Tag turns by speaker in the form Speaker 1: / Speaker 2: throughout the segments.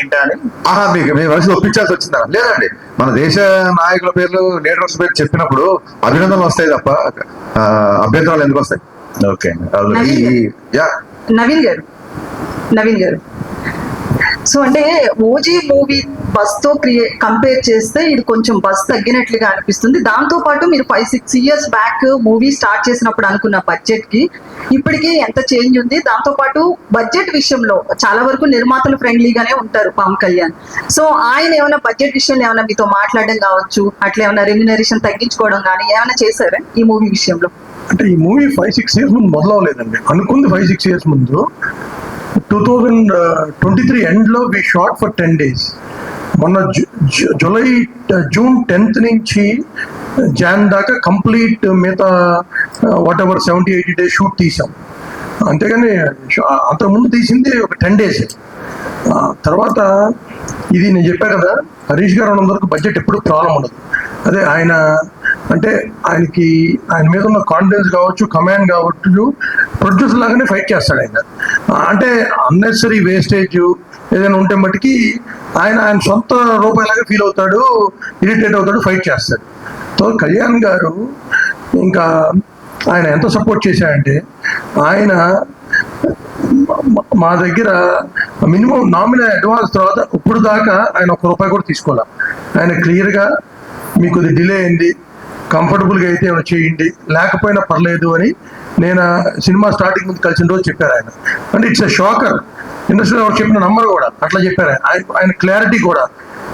Speaker 1: ఏంటా అని.
Speaker 2: మీకు మీ వయసు ఒప్పించాల్సి వచ్చిందా? లేదండి, మన దేశ నాయకుల పేర్లు, లీడర్స్ పేర్లు చెప్పినప్పుడు అభినందనలు వస్తాయి తప్ప అభ్యంతరాలు ఎందుకు వస్తాయి?
Speaker 1: ఓకే,
Speaker 3: నవీన్ గారు సో అంటే ఓజీ మూవీ బస్ తో కంపేర్ చేస్తే ఇది కొంచెం బస్ తగ్గినట్లుగా అనిపిస్తుంది. దాంతో పాటు మీరు 5-6 ఇయర్స్ బ్యాక్ మూవీ స్టార్ట్ చేసినప్పుడు అనుకున్న బడ్జెట్ కి ఇప్పటికి ఎంత చేంజ్ ఉంది? దాంతో పాటు బడ్జెట్ విషయంలో చాలా వరకు నిర్మాతలు ఫ్రెండ్లీగానే ఉంటారు పవన్ కళ్యాణ్. సో ఆయన ఏమైనా బడ్జెట్ విషయంలో ఏమైనా మీతో మాట్లాడడం కావచ్చు, అట్లా ఏమైనా రెమ్యునరేషన్ తగ్గించుకోవడం కానీ ఏమైనా చేశారా ఈ మూవీ విషయంలో?
Speaker 4: అంటే ఈ మూవీ 5-6 ఇయర్స్ ముందు మొదలవలేదండి. అనుకుంది 5-6 ఇయర్స్ ముందు. 2023 ఎండ్లో వి షాట్ ఫర్ 10 days. మొన్న జూన్ 10th నుంచి జాన్ దాకా కంప్లీట్ మిగతా వాట్ ఎవర్ 70-80 days షూట్ తీసాం. అంతేగాని అంతకుముందు తీసింది ఒక 10 days. తర్వాత ఇది నేను చెప్పా కదా, హరీష్ గారు ఉన్నందుకు బడ్జెట్ ఎప్పుడు ప్రాబ్లం ఉండదు. అదే ఆయన అంటే ఆయన మీద ఉన్న కాన్ఫిడెన్స్ కావచ్చు, కమాండ్ కావచ్చు, ప్రొడ్యూసర్ లాగానే ఫైట్ చేస్తాడు ఆయన. అంటే అన్నెసరీ వేస్టేజ్ ఏదైనా ఉంటే మటుకి ఆయన సొంత రూపాయలాగా ఫీల్ అవుతాడు, ఇరిటేట్ అవుతాడు, ఫైట్ చేస్తాడు. సో కళ్యాణ్ గారు ఇంకా ఆయన ఎంత సపోర్ట్ చేశాడంటే, ఆయన మా దగ్గర మినిమం నామినల్ అడ్వాన్స్ తర్వాత ఇప్పుడు దాకా ఆయన ₹1 కూడా తీసుకోవాలి. ఆయన క్లియర్గా మీకు ఇది డిలే అయింది, కంఫర్టబుల్గా అయితే ఏమైనా చేయండి, లేకపోయినా పర్లేదు అని నేను సినిమా స్టార్టింగ్ ముందు కలిసిన రోజు చెప్పారు ఆయన. అంటే ఇట్స్ ఎ షాకర్. ఇండస్ట్రీలో ఎవరు చెప్పిన నంబర్ కూడా అట్లా చెప్పారు ఆయన క్లారిటీ కూడా.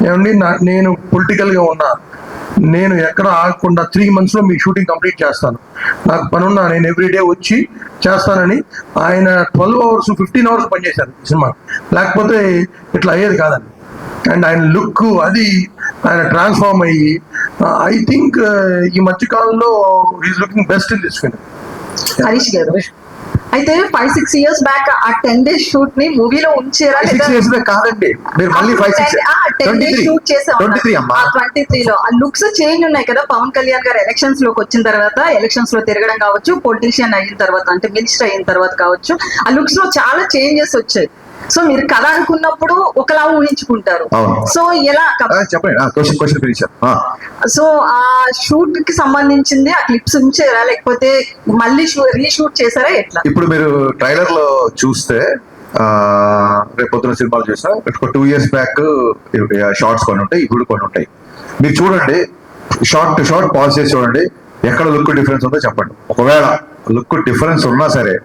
Speaker 4: ఏమండి, నేను పొలిటికల్గా ఉన్నా, నేను ఎక్కడ ఆగకుండా 3 monthsలో మీ షూటింగ్ కంప్లీట్ చేస్తాను, నాకు పనున్నా నేను ఎవ్రీడే వచ్చి చేస్తానని ఆయన 12 hours 15 hours పనిచేశారు సినిమా. లేకపోతే ఇట్లా అయ్యేది కాదండి. అండ్ ఆయన లుక్ అది ఆయన ట్రాన్స్ఫార్మ్ అయ్యి ఐ థింక్ ఈ మధ్య కాలంలో is looking best in this film.
Speaker 3: Harish గారు అయితే 5-6 years బ్యాక్ ఆ 10 days షూట్ ని మూవీలో ఉంచారా?
Speaker 2: కాదండి, మీరు మళ్ళీ
Speaker 3: 10 days షూట్ చేసాం. 23లో ఆ లుక్స్ చేంజ్ ఉన్నాయి కదా. పవన్ కళ్యాణ్ గారు ఎలక్షన్స్ లోకి వచ్చిన తర్వాత, ఎలక్షన్స్ లో తిరగడం కావచ్చు, పొలిటీషియన్ అయిన తర్వాత అంటే మినిస్టర్ అయిన తర్వాత కావచ్చు, ఆ లుక్స్ లో చాలా చేంజెస్ వచ్చాయి. సో మీరు కథ అనుకున్నప్పుడు ఒకలా ఊహించుకుంటారు. సో ఎలా
Speaker 2: చెప్పండి.
Speaker 3: సో ఆ షూట్ కి సంబంధించింది ఆ క్లిప్స్ ఉంచారా, లేకపోతే మళ్ళీ రీషూట్ చేశారా, ఎట్లా?
Speaker 2: ఇప్పుడు మీరు ట్రైలర్ లో చూస్తే, రేపు పొద్దున సినిమాలు చూసా, 2 years బ్యాక్ షార్ట్స్ కొన్ని ఉంటాయి, ఇప్పుడు కొన్ని ఉంటాయి. మీరు చూడండి, షార్ట్ టు షార్ట్ పాజ్ చేసి చూడండి, ఎక్కడ లుక్ డిఫరెన్స్ ఉందో చెప్పండి. ఒకవేళ లుక్ డిఫరెన్స్ ఉన్నా సరే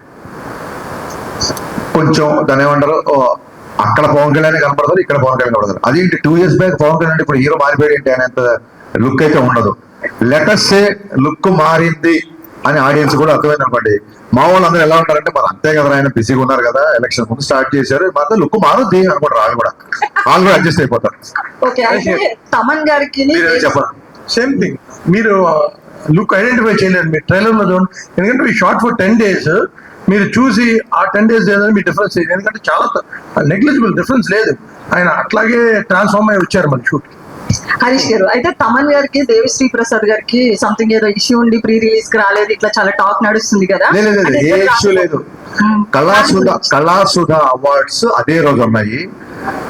Speaker 2: కొంచెం దాని ఏమంటారు, అక్కడ పవన్ కళ్యాణ్ కనపడతారు, ఇక్కడ పవన్ కళ్యాణ్ కనపడతారు. అదేంటి 2 years బ్యాక్ పవన్ కళ్యాణ్ ఇప్పుడు హీరో మారిపోయాడు ఏంటి అనేంత లుక్ అయితే ఉండదు. లెటర్సే లుక్ మారింది అని ఆడియన్స్ కూడా అర్థమైంది అనుకోండి. మా వాళ్ళు అందరూ ఎలా ఉంటారంటే, మరి అంతే కదా, ఆయన బిజీగా ఉన్నారు కదా, ఎలక్షన్ ముందు స్టార్ట్ చేశారు, మరి లుక్ మారుద్ది అనుకుంటారు. వాళ్ళు కూడా అడ్జస్ట్ అయిపోతారు.
Speaker 3: తమన్ గారికి
Speaker 2: చెప్పండి.
Speaker 4: సేమ్ థింగ్, మీరు లుక్ ఐడెంటిఫై చేయలేదు మీరు ట్రైలర్ లో చూడండి. ఎందుకంటే ఈ షార్ట్ ఫర్ 10 days మీరు చూసి ఆ 10 days లేదని మీ డిఫరెన్స్ లేదు. ఎందుకంటే చాలా నెగ్లిజిబుల్ డిఫరెన్స్ లేదు. ఆయన అట్లాగే ట్రాన్స్ఫార్మ్ అయ్యి వచ్చారు మన షూట్ కి.
Speaker 3: హరీష్ గారు అయితే తమన్ గారికి, దేవిశ్రీ ప్రసాద్ గారికి సంథింగ్ ఏదో ఇష్యూ ఉండి ప్రీ రిలీజ్ కి రాలేదు, ఇట్లా చాలా టాక్ నడుస్తుంది కదా.
Speaker 2: ఏ ఇష్యూ లేదు. కళాసుధ అవార్డ్స్ అదే రోజు ఉన్నాయి.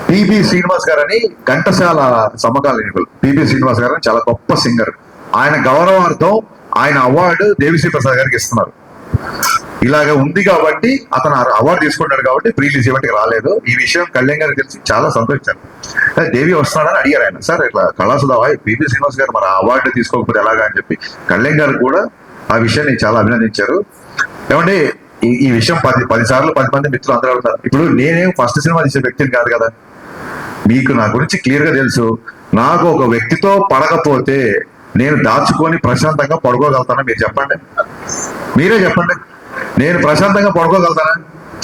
Speaker 2: పిబి శ్రీనివాస్ గారు అని ఘంటసాల సమకాలీనులు. పిబి శ్రీనివాస్ గారు చాలా గొప్ప సింగర్. ఆయన గౌరవార్థం ఆయన అవార్డు దేవిశ్రీ ప్రసాద్ గారికి ఇస్తున్నారు. ఇలాగ ఉంది కాబట్టి అతను అవార్డు తీసుకుంటాడు కాబట్టి ప్రీ రిలీజ్ ఈవెంట్కి రాలేదు. ఈ విషయం కళ్యాణ్ గారికి తెలిసి చాలా సంతోషించారు. దేవి వస్తున్నాడని అడిగారు ఆయన. సార్ ఇట్లా కళాసుధ పిబి శ్రీనివాస్ గారు మరి అవార్డు తీసుకోకపోతే ఎలాగా అని చెప్పి కళ్యాణ్ గారు కూడా ఆ విషయాన్ని చాలా అభినందించారు. ఏమంటే ఈ విషయం 10 సార్లు 10 మంది మిత్రులు అందరూ అడుగుతారు. ఇప్పుడు నేనేం ఫస్ట్ సినిమా తీసే వ్యక్తిని కాదు కదా, మీకు నా గురించి క్లియర్ గా తెలుసు. నాకు ఒక వ్యక్తితో పడకపోతే నేను దాచుకొని ప్రశాంతంగా పడుకోగలుగుతానా? మీరు చెప్పండి, మీరే చెప్పండి. నేను ప్రశాంతంగా పడుకోగలుగుతానా?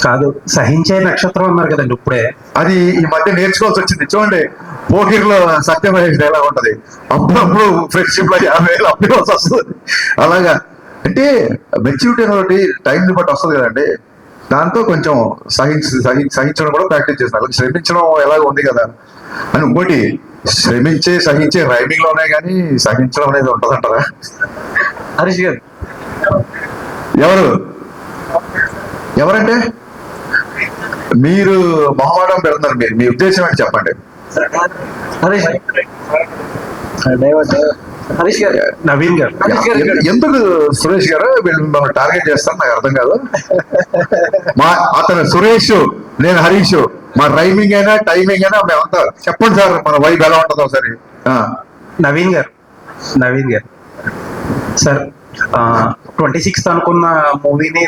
Speaker 1: కాదు, సహించే నక్షత్రం అన్నారు కదండి. ఇప్పుడే అది
Speaker 2: ఈ మధ్య నేర్చుకోవాల్సి వచ్చింది. చూడండి, పోటీలో సత్యమహేష్ ఎలా ఉంటది, అప్పుడప్పుడు ఫ్రెండ్షిప్ లో 50,000 అప్పుడే వస్తుంది. అలాగా అంటే మెచ్యూరిటీ అనేది టైంని బట్టి వస్తుంది కదండి. దాంతో కొంచెం సహించడం కూడా ప్రాక్టీస్ చేస్తున్నారు. శ్రమించడం ఎలాగ ఉంది కదా అని. ఇంకోటి, సహించే రైమింగ్ లోనే కానీ సహించడం అనేది ఉంటదంటారా?
Speaker 1: హరీష్ గారు
Speaker 2: ఎవరంటే మీరు మొహమాటం పెడుతున్నారు. మీరు మీ ఉద్దేశం ఏంటి చెప్పండి.
Speaker 3: హరీష్ గారు
Speaker 1: నవీన్ గారు.
Speaker 2: ఎందుకు సురేష్ గారు వీళ్ళు మిమ్మల్ని టార్గెట్ చేస్తారు నాకు అర్థం కాదు. అతను సురేష్, నేను హరీష్, మా రైమింగ్ అయినా టైమింగ్ అయినా మేమంతా చెప్పండి సార్ మన వైబ్ ఎలా ఉంటుందో ఒకసారి.
Speaker 1: నవీన్ గారు సార్ 26th అనుకున్న మూవీని